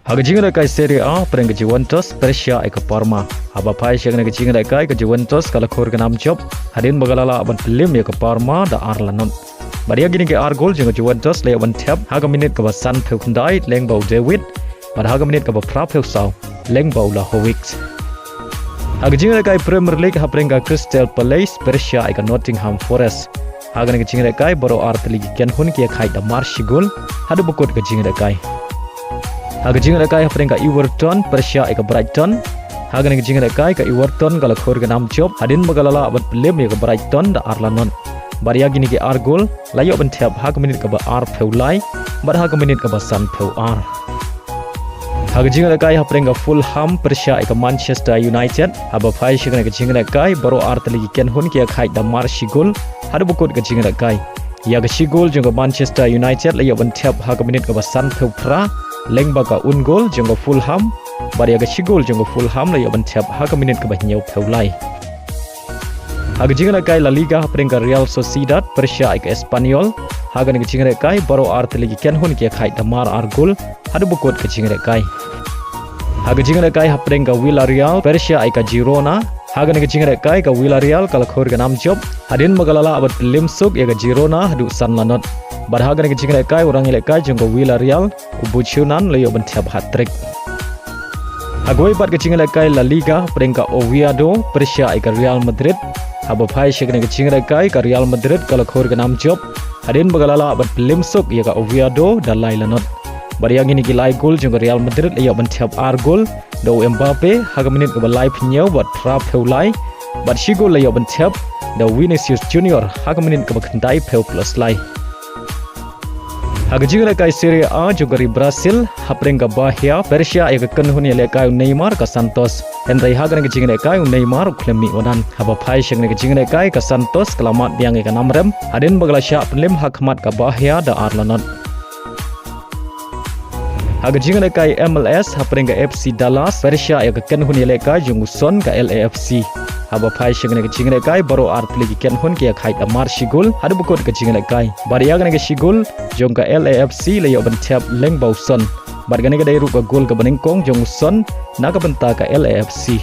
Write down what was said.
Haga jinga kai Serie A pereng ke Juventus Persia ke Parma. Haba pai syang ke jinga kai ke Juventus kala khor ke nam job. Hadin bagalala aban Liem ke Parma da Arlanon. Baria gini ke Argol jinga Juventus le aban Thep haga minit ke San Peukndai leng bau David. Pada haga minit ke Prapeu sau leng bau la Howix. Haga jinga kai Premier League ha pereng ke Crystal Palace Persia ke Nottingham Forest. Haga ne ke jinga kai baro art ligi Kynhun ke khai da Marshigol hadu bukut ke jinga kai. Haga jinga kai ha pereng ke Everton Persia ke Brighton. Haga ne ke jinga kai ke Everton kala khor ke nam job hadin bagalala aban Liem ke Brighton da Arlanon. Baria gini ke Argol layo ban Thep haga minit ke Prapeu lai bar haga minit ke San Peu ar. Haga jinga kai ha pereng ke Fulham Persia ke Manchester United. Haba pai syang ke jinga kai baro art ligi Kynhun ke khai da Marshigol hadu bukut ke jinga kai. Ya ke Shigol jenggo Manchester United layo ban Thep haga minit ke San Peu pra leng baka ungol jenggo Fulham. Baria ke Shigol jenggo Fulham layo ban Thep haga minit ke nyau Peu lai. Haga jinga kai La Liga ha pereng ke Real Sociedad Persia ke Espanyol. Haga ne ke jinga kai baro art ligi Kynhun ke khai da Mar Argol hadu bukut ke jinga kai. Haga jinga kai ha pereng ke Villarreal Persia ke Girona. Haga ne ke jinga kai ke Villarreal kala khor ke nam job hadin magalala abat Liem suk ya ke Girona hadu San Lanot. Bar haga ne ke jinga kai orang ile kai jenggo Villarreal ubuchunan layo ban Thep hat-trick. Agoi bat ke jinga kai La Liga pereng ke Oviedo Persia ke Real Madrid. Haba pai syang ne ke jinga kai ke Real Madrid kala khor ke nam job hadin magalala abat Liem suk ya ke Oviedo da Lai Lanot. Bariang ini gilai gol jenggo Real Madrid layo ban Thep ar gol do Mbappe haga minit ke live nyau buat Prapeu lai bat Shigol layo ban Thep do Vinicius Junior haga minit ke kendai Peu plus lai. Haga jinga kai Serie A juga di Brazil hapreng ke Bahia Persia ya ke Kynhun ya le kai Neymar ke Santos. Henry haga ke jinga kai Neymar klemi onan haba pai syang ke jinga kai ke Santos kelamat biang ke namrem hadin bagala syak pelim hakmat ke Bahia da Arlanon. Haga jinga kai MLS hapreng ke FC Dallas Persia ya ke Kynhun ya le kai Jungson ke LAFC. Haba pai syang ke jinga kai baro art ligi Kynhun ke khai da Marshigol hadu bukut ke jinga kai. Baria ke Shigol jong ke LAFC layo ban Thep leng bau son. Bargane ke dai ru ke gol ke Nyngkong Jongson naga benta ke LAFC.